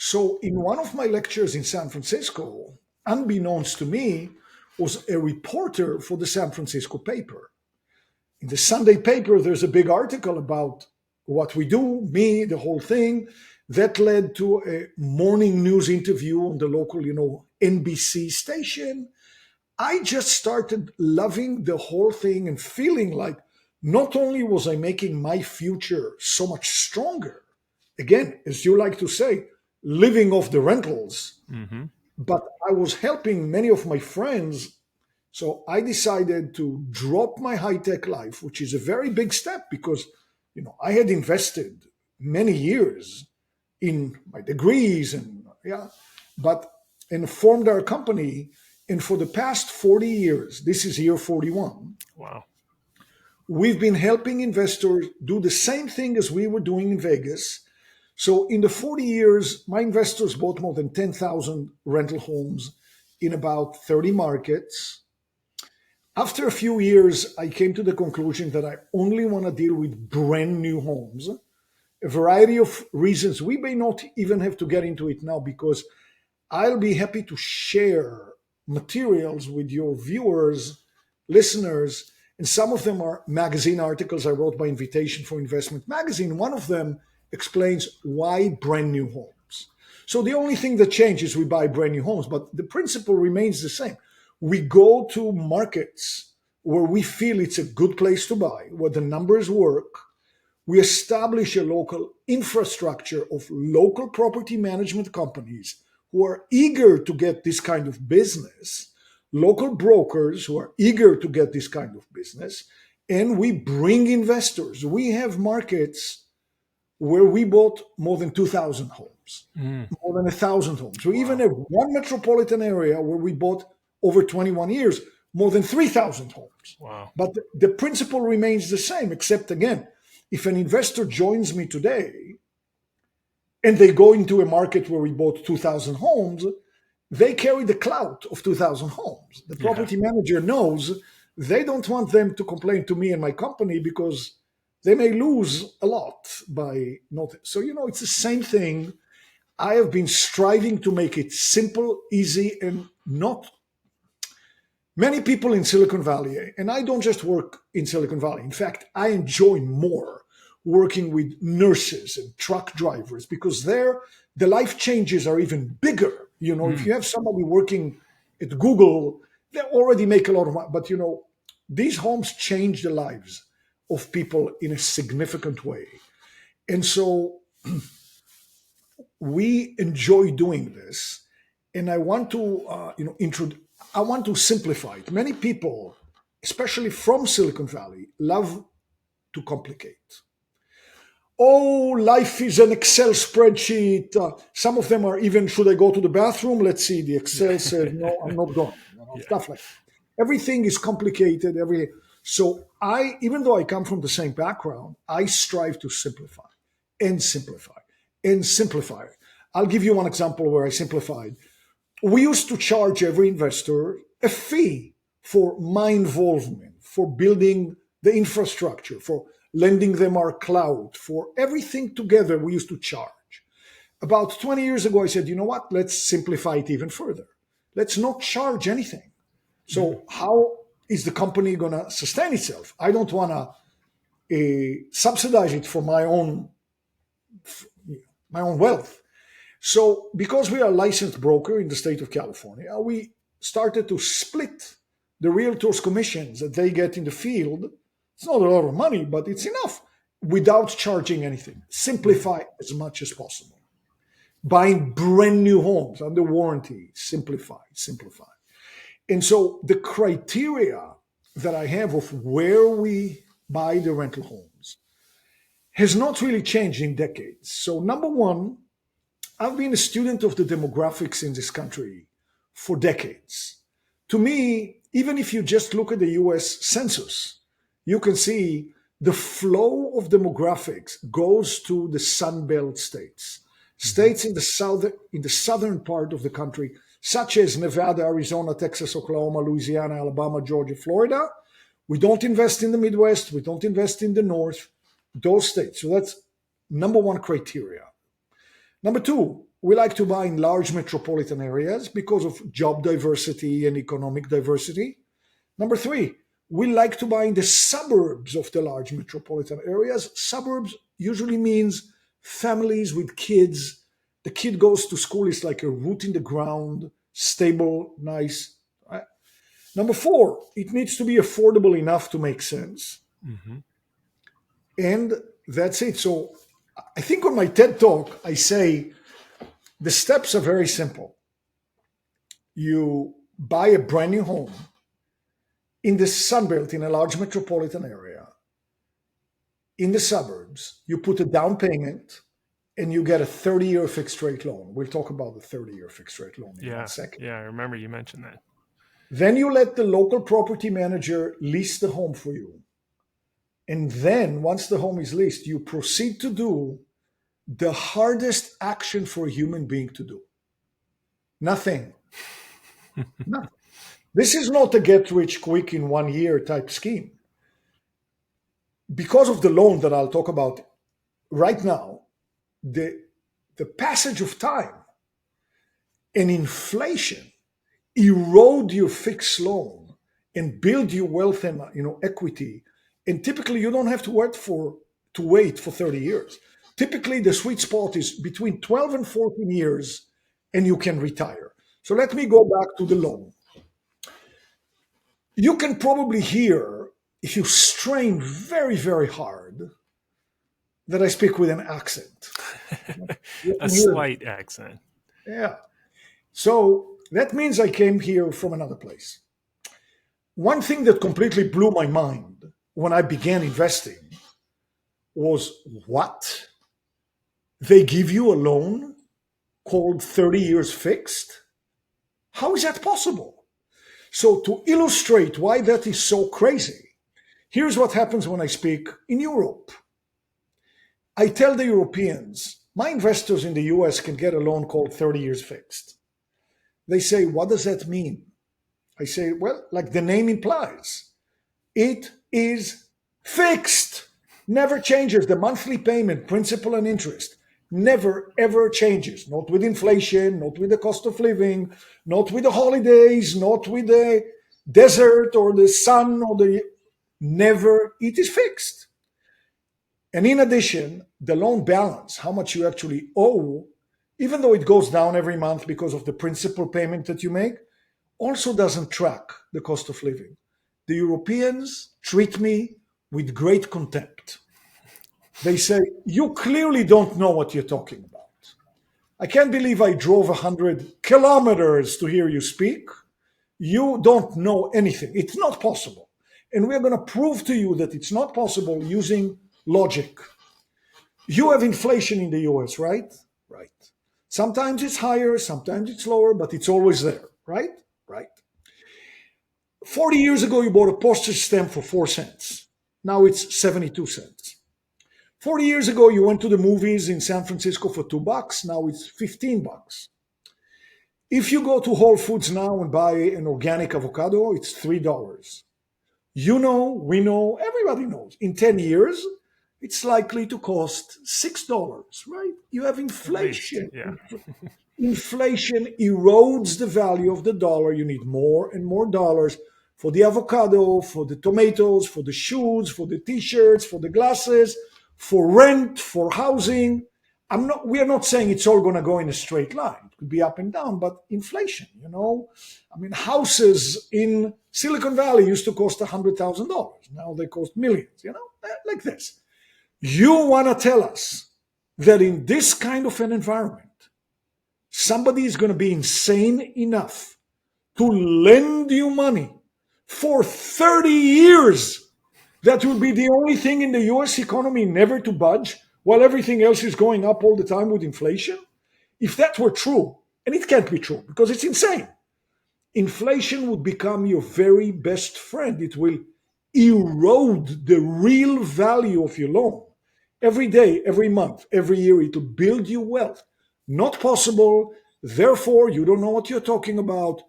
So in one of my lectures in San Francisco, unbeknownst to me, was a reporter for the San Francisco paper. In the Sunday paper, there's a big article about what we do, me, the whole thing. That led to a morning news interview on the local, NBC station. I just started loving the whole thing and feeling like not only was I making my future so much stronger, again, as you like to say, living off the rentals, Mm-hmm. but I was helping many of my friends. So I decided to drop my high-tech life, which is a very big step because, I had invested many years in my degrees and yeah, but and formed our company. And for the past 40 years, this is year 41, Wow. we've been helping investors do the same thing as we were doing in Vegas. So in the 40 years, my investors bought more than 10,000 rental homes in about 30 markets. After a few years, I came to the conclusion that I only want to deal with brand new homes. A variety of reasons. We may not even have to get into it now because I'll be happy to share materials with your viewers, listeners, and some of them are magazine articles I wrote by invitation for Investment Magazine. One of them explains why brand new homes. So the only thing that changes is we buy brand new homes, but the principle remains the same. We go to markets where we feel it's a good place to buy, where the numbers work. We establish a local infrastructure of local property management companies who are eager to get this kind of business, local brokers who are eager to get this kind of business, and we bring investors. We have markets where we bought more than 2,000 homes, Mm. more than 1,000 homes. We even Wow. have one metropolitan area where we bought over 21 years, more than 3,000 homes. Wow. But the principle remains the same, except again, if an investor joins me today and they go into a market where we bought 2,000 homes, they carry the clout of 2,000 homes. The Yeah. property manager knows they don't want them to complain to me and my company because they may lose a lot by not. So, it's the same thing. I have been striving to make it simple, easy, and not many people in Silicon Valley, and I don't just work in Silicon Valley. In fact, I enjoy more working with nurses and truck drivers because there the life changes are even bigger. If Mm. you have somebody working at Google, they already make a lot of money. But these homes change the lives of people in a significant way. And so we enjoy doing this. And I want to, I want to simplify it. Many people, especially from Silicon Valley, love to complicate. Oh, life is an Excel spreadsheet. Some of them are even, should I go to the bathroom? Let's see. The Excel says, no, I'm not going. Yeah. Stuff like that. Everything is complicated. So even though I come from the same background, I strive to simplify and simplify and simplify. I'll give you one example where I simplified. We used to charge every investor a fee for my involvement, for building the infrastructure, for lending them our cloud, for everything together we used to charge. About 20 years ago, I said, you know what? Let's simplify it even further. Let's not charge anything. Mm. So how is the company going to sustain itself? I don't want to subsidize it for my own wealth. So because we are a licensed broker in the state of California, we started to split the realtors' commissions that they get in the field. It's not a lot of money, but it's enough without charging anything. Simplify as much as possible. Buying brand new homes under warranty, simplify. And so the criteria that I have of where we buy the rental homes has not really changed in decades. So number one, I've been a student of the demographics in this country for decades. To me, even if you just look at the US Census, you can see the flow of demographics goes to the Sun Belt states. States in the southern part of the country, such as Nevada, Arizona, Texas, Oklahoma, Louisiana, Alabama, Georgia, Florida. We don't invest in the Midwest. We don't invest in the North. Those states. So that's number one criteria. Number two, we like to buy in large metropolitan areas because of job diversity and economic diversity. Number three, we like to buy in the suburbs of the large metropolitan areas. Suburbs usually means families with kids. The kid goes to school, it's like a root in the ground, stable, nice. Right? Number four, it needs to be affordable enough to make sense. Mm-hmm. And that's it. So I think on my TED talk, I say the steps are very simple. You buy a brand new home in the Sunbelt in a large metropolitan area, in the suburbs, you put a down payment and you get a 30-year fixed rate loan. We'll talk about the 30-year fixed rate loan in one Yeah. second. Yeah. I remember you mentioned that. Then you let the local property manager lease the home for you. And then once the home is leased, you proceed to do the hardest action for a human being to do. Nothing. Nothing. This is not a get rich quick in 1 year type scheme. Because of the loan that I'll talk about right now, the passage of time and inflation erode your fixed loan and build your wealth and equity. And typically you don't have to wait for 30 years. Typically the sweet spot is between 12 and 14 years and you can retire. So let me go back to the loan. You can probably hear, if you strain very, very hard, that I speak with an accent. A slight accent. Yeah. So that means I came here from another place. One thing that completely blew my mind when I began investing was what? They give you a loan called 30 years fixed? How is that possible? So to illustrate why that is so crazy, here's what happens when I speak in Europe. I tell the Europeans, my investors in the US can get a loan called 30 years fixed. They say, what does that mean? I say, well, like the name implies, it is fixed, never changes. The monthly payment, principal and interest, never ever changes. Not with inflation, not with the cost of living, not with the holidays, not with the desert or the sun or never, it is fixed. And in addition, the loan balance, how much you actually owe, even though it goes down every month because of the principal payment that you make, also doesn't track the cost of living. The Europeans treat me with great contempt. They say, you clearly don't know what you're talking about. I can't believe I drove 100 kilometers to hear you speak. You don't know anything. It's not possible. And we're going to prove to you that it's not possible using logic. You have inflation in the US, right? Right. Sometimes it's higher, sometimes it's lower, but it's always there, right? Right. 40 years ago, you bought a postage stamp for 4 cents. Now it's 72 cents. 40 years ago, you went to the movies in San Francisco for $2. Now it's $15. If you go to Whole Foods now and buy an organic avocado, it's $3. You know, we know, everybody knows. In 10 years, it's likely to cost $6, right? You have inflation. Yeah. Inflation erodes the value of the dollar. You need more and more dollars for the avocado, for the tomatoes, for the shoes, for the t-shirts, for the glasses, for rent, for housing. We are not saying it's all going to go in a straight line. It could be up and down, but inflation, I mean, houses in Silicon Valley used to cost $100,000. Now they cost millions, like this. You want to tell us that in this kind of an environment, somebody is going to be insane enough to lend you money for 30 years. That will be the only thing in the US economy never to budge while everything else is going up all the time with inflation? If that were true, and it can't be true because it's insane, inflation would become your very best friend. It will erode the real value of your loan. Every day, every month, every year, it will build you wealth. Not possible. Therefore, you don't know what you're talking about.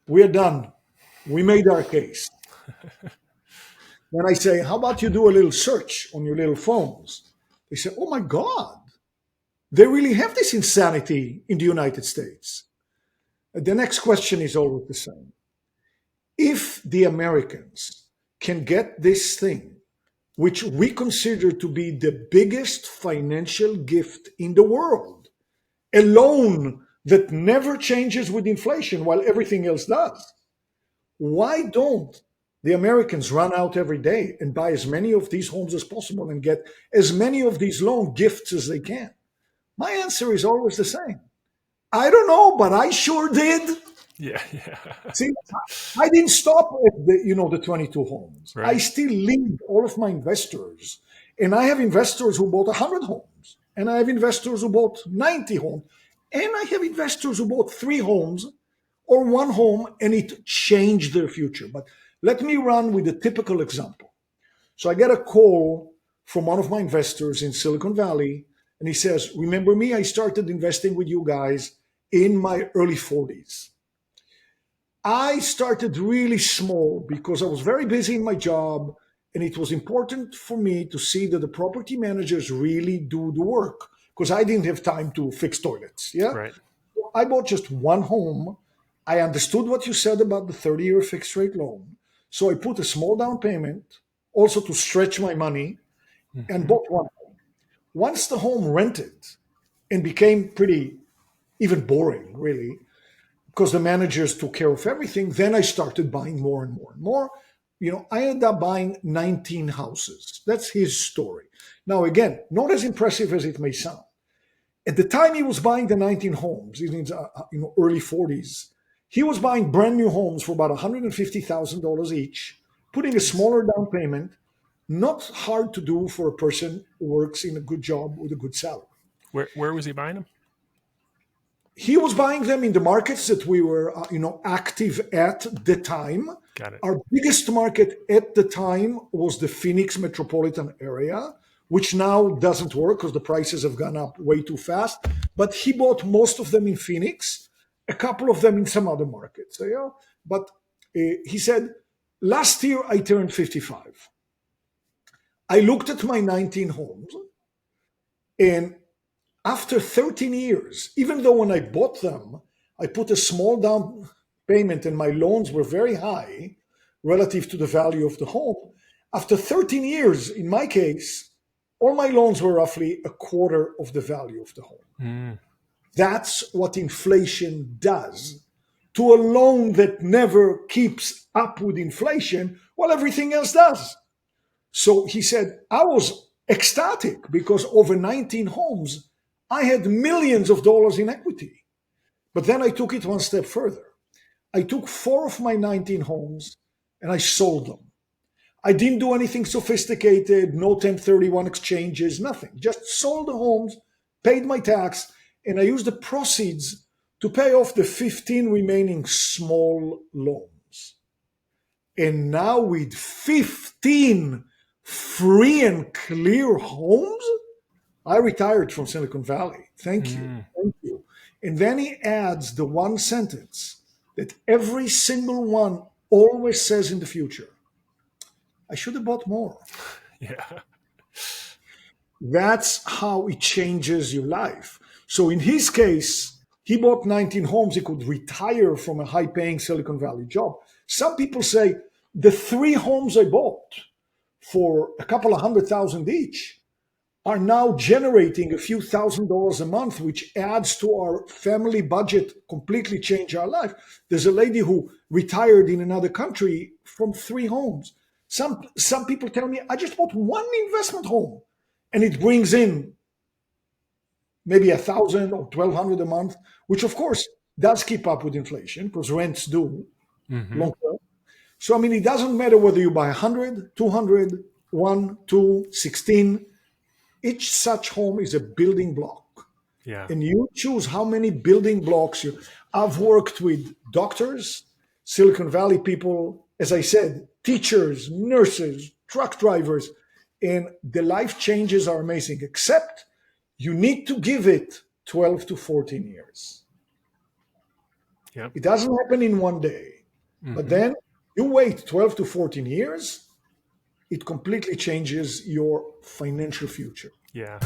We're done. We made our case. Then I say, how about you do a little search on your little phones? They say, oh my God, they really have this insanity in the United States. The next question is always the same. If the Americans can get this thing, which we consider to be the biggest financial gift in the world, a loan that never changes with inflation while everything else does, why don't the Americans run out every day and buy as many of these homes as possible and get as many of these loan gifts as they can? My answer is always the same. I don't know, but I sure did. Yeah, yeah. See, I didn't stop at the 22 homes. I Right. still lead all of my investors. And I have investors who bought 100 homes. And I have investors who bought 90 homes. And I have investors who bought 3 homes or 1 home, and it changed their future. But let me run with a typical example. So I get a call from one of my investors in Silicon Valley, and he says, "Remember me? I started investing with you guys in my early 40s. I started really small because I was very busy in my job, and it was important for me to see that the property managers really do the work because I didn't have time to fix toilets." Yeah. Right. I bought just 1 home. I understood what you said about the 30-year fixed rate loan. So I put a small down payment also to stretch my money and Hmm. bought 1 home. Once the home rented and became pretty even boring, really, because the managers took care of everything, then I started buying more and more and more. I ended up buying 19 houses. That's his story. Now, again, not as impressive as it may sound. At the time he was buying the 19 homes in his early 40s, he was buying brand new homes for about $150,000 each, putting a Jeez. smaller down payment. Not hard to do for a person who works in a good job with a good salary. Where was he buying them? He was buying them in the markets that we were active at the time. Got it. Our biggest market at the time was the Phoenix metropolitan area, which now doesn't work because the prices have gone up way too fast. But he bought most of them in Phoenix, a couple of them in some other markets. But he said, last year I turned 55. I looked at my 19 homes, and after 13 years, even though when I bought them, I put a small down payment and my loans were very high relative to the value of the home, after 13 years, in my case, all my loans were roughly a quarter of the value of the home. Mm. That's what inflation does to a loan that never keeps up with inflation while everything else does. So he said, I was ecstatic because over 19 homes, I had millions of dollars in equity. But then I took it one step further. I took 4 of my 19 homes and I sold them. I didn't do anything sophisticated, no 1031 exchanges, nothing. Just sold the homes, paid my tax, and I used the proceeds to pay off the 15 remaining small loans. And now with 15 free and clear homes, I retired from Silicon Valley. Thank you. Mm. Thank you. And then he adds the one sentence that every single one always says in the future: I should have bought more. Yeah. That's how it changes your life. So in his case, he bought 19 homes. He could retire from a high paying Silicon Valley job. Some people say the 3 homes I bought for a couple of $100,000 each are now generating a few $1,000s a month, which adds to our family budget, completely change our life. There's a lady who retired in another country from 3 homes. Some people tell me, I just bought 1 investment home and it brings in maybe 1,000 or 1,200 a month, which of course does keep up with inflation because rents do Hmm. long term. So, I mean, it doesn't matter whether you buy 100, 200, 1, 2, 16. Each such home is a building block. Yeah. And you choose how many building blocks you. I've worked with doctors, Silicon Valley people, as I said, teachers, nurses, truck drivers, and the life changes are amazing, except you need to give it 12 to 14 years. Yep. It doesn't happen in one day, but Hmm. then you wait 12 to 14 years, it completely changes your financial future. Yeah.